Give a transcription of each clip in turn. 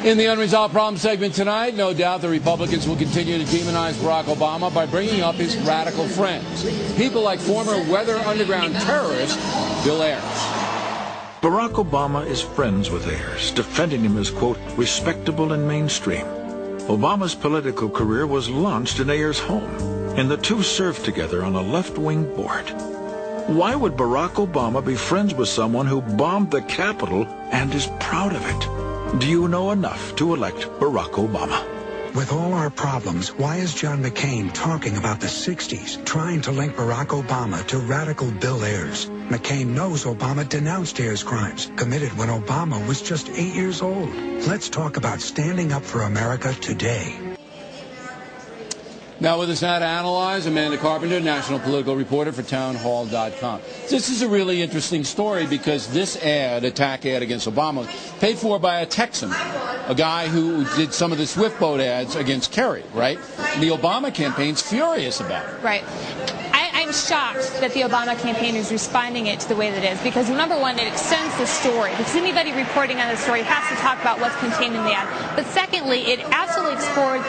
In the Unresolved Problem segment tonight, no doubt the Republicans will continue to demonize Barack Obama by bringing up his radical friends. People like former Weather Underground terrorist Bill Ayers. Barack Obama is friends with Ayers, defending him as, quote, respectable and mainstream. Obama's political career was launched in Ayers' home, and the two served together on a left-wing board. Why would Barack Obama be friends with someone who bombed the Capitol and is proud of it? Do you know enough to elect Barack Obama? With all our problems, why is John McCain talking about the 60s, trying to link Barack Obama to radical Bill Ayers? McCain knows Obama denounced Ayers' crimes, committed when Obama was just 8 years old. Let's talk about standing up for America today. Now with us now to analyze, Amanda Carpenter, national political reporter for townhall.com. This is a really interesting story because this attack ad against Obama, paid for by a Texan, a guy who did some of the Swift boat ads against Kerry, right? And the Obama campaign's furious about it. Right. I'm shocked that the Obama campaign is responding it to the way that it is because, number one, it extends the story. Because anybody reporting on the story has to talk about what's contained in the ad. But secondly, it absolutely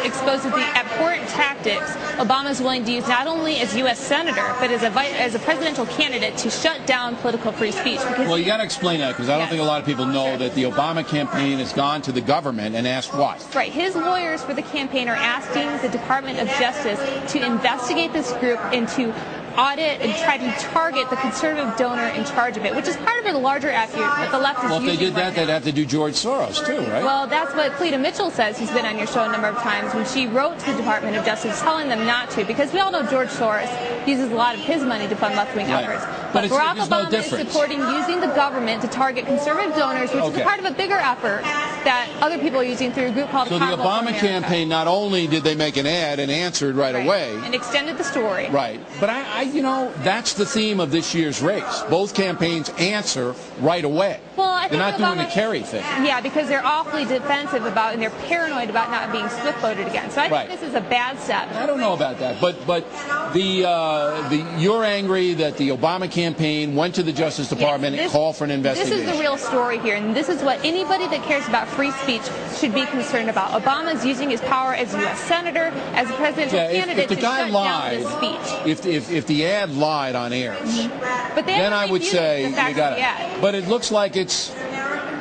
exposes the abhorrent tactics Obama is willing to use not only as U.S. Senator, but as a presidential candidate to shut down political free speech. Because well, you got to explain that because I don't think a lot of people know that the Obama campaign has gone to the government and asked what? Right. His lawyers for the campaign are asking the Department of Justice to investigate this group and to audit and try to target the conservative donor in charge of it, which is part of a larger effort that the left is using. Well, if they did that, they'd have to do George Soros, too, right? Well, that's what Cleta Mitchell says, who's been on your show a number of times, when she wrote to the Department of Justice telling them not to, because we all know George Soros uses a lot of his money to fund left-wing efforts. But Barack Obama is supporting using the government to target conservative donors, which is part of a bigger effort that other people are using through a group called So the Obama campaign, not only did they make an ad and answered right away. And extended the story. Right. But that's the theme of this year's race. Both campaigns answer right away. Well, I think they're not doing the Kerry thing. Yeah, because they're awfully defensive about, and they're paranoid about not being Swift voted again. So I think this is a bad step. I don't know about that, but you're angry that the Obama campaign went to the Justice Department and called for an investigation. This is the real story here, and this is what anybody that cares about free speech should be concerned about. Obama's using his power as a U.S. senator, as a presidential candidate to shut down his speech. If the ad lied on air, but then I would say you got it. But it looks like it's,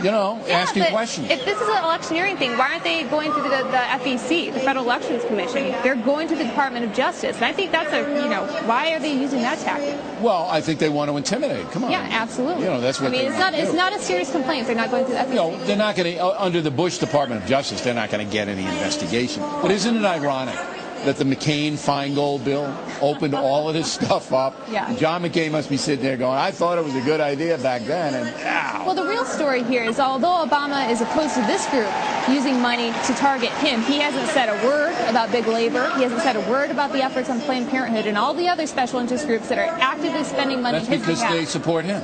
asking questions. If this is an electioneering thing, why aren't they going to the FEC, the Federal Elections Commission? They're going to the Department of Justice. And I think that's why are they using that tactic? Well, I think they want to intimidate. Come on. Yeah, absolutely. That's what it's not a serious complaint. They're not going to the FEC. They're not going to, under the Bush Department of Justice, they're not going to get any investigation. But isn't it ironic that the McCain-Feingold bill opened all of this stuff up? Yeah. John McCain must be sitting there going, I thought it was a good idea back then, and ow. Well, the real story here is although Obama is opposed to this group using money to target him, he hasn't said a word about big labor. He hasn't said a word about the efforts on Planned Parenthood and all the other special interest groups that are actively spending money on his behalf. That's because they support him.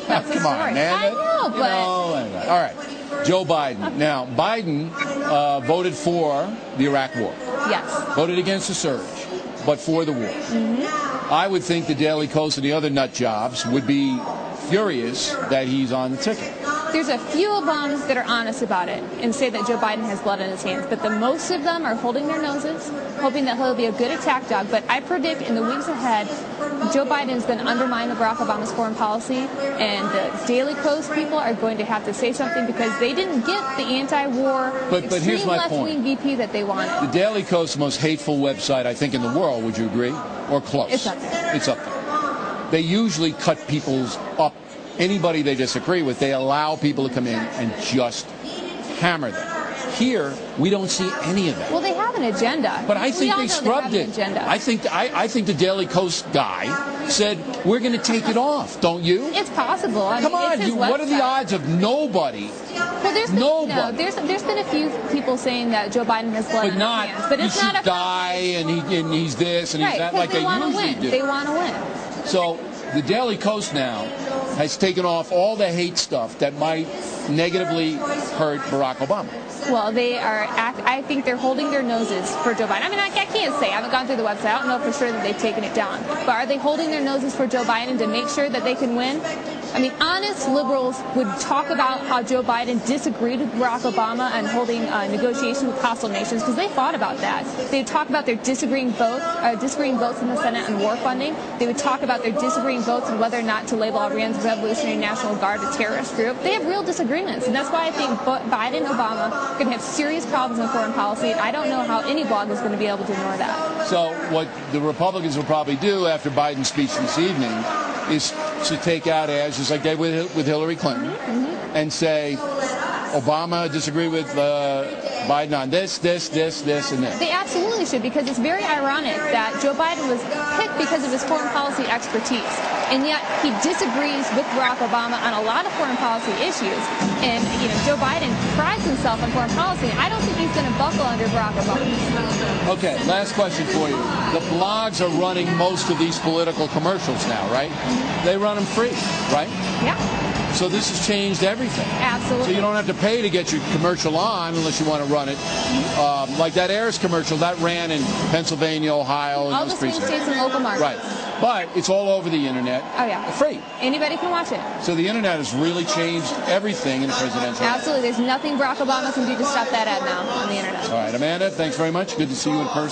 That's Come on, man. I know, but... All right. Joe Biden. Now, Biden voted for the Iraq War. Yes. Voted against the surge, but for the war. Mm-hmm. I would think the Daily Kos and the other nut jobs would be furious that he's on the ticket. There's a few of them that are honest about it and say that Joe Biden has blood on his hands, but the most of them are holding their noses, hoping that he'll be a good attack dog. But I predict in the weeks ahead, Joe Biden is going to undermine the Barack Obama's foreign policy, and the Daily Kos people are going to have to say something because they didn't get the anti-war, extreme left-wing VP that they wanted. The Daily Kos is the most hateful website, I think, in the world. Would you agree? Or close? It's up there. It's up there. They usually cut people's up. Anybody they disagree with, they allow people to come in and just hammer them. Here, we don't see any of that. Well, they have an agenda. But I think they scrubbed it. I think the Daily Kos guy said, we're going to take it off. Don't you? It's possible. Come on. What are the odds of nobody? Well, there's been a few people saying that Joe Biden has blood on his hands. But it's not a die and he's this and he's that like they usually do. They want to win. So the Daily Kos now has taken off all the hate stuff that might negatively hurt Barack Obama. Well, I think they're holding their noses for Joe Biden. I mean, I can't say. I haven't gone through the website. I don't know for sure that they've taken it down. But are they holding their noses for Joe Biden to make sure that they can win? I mean, honest liberals would talk about how Joe Biden disagreed with Barack Obama and holding negotiations with hostile nations, because they fought about that. They would talk about their disagreeing votes in the Senate on war funding. They would talk about their disagreeing votes on whether or not to label Iran's Revolutionary National Guard a terrorist group. They have real disagreements, and that's why I think Biden and Obama are going to have serious problems in foreign policy, and I don't know how any blog is going to be able to ignore that. So what the Republicans will probably do after Biden's speech this evening is to take out ads, just like they did with Hillary Clinton, and say, Obama disagreed with Biden on this, and this. They absolutely should, because it's very ironic that Joe Biden was picked because of his foreign policy expertise, and yet he disagrees with Barack Obama on a lot of foreign policy issues. And Joe Biden prides himself on foreign policy. I don't think he's going to buckle under Barack Obama. Okay, last question for you. The blogs are running most of these political commercials now, right? They run them free, right? Yeah. So this has changed everything. Absolutely. So you don't have to pay to get your commercial on unless you want to run it. Like that Ayers commercial, that ran in Pennsylvania, Ohio, and all those the swing states and local markets. Right. But it's all over the internet. Oh, yeah. Free. Anybody can watch it. So the internet has really changed everything in the presidential. Absolutely. There's nothing Barack Obama can do to stop that ad now on the internet. All right, Amanda, thanks very much. Good to see you in person.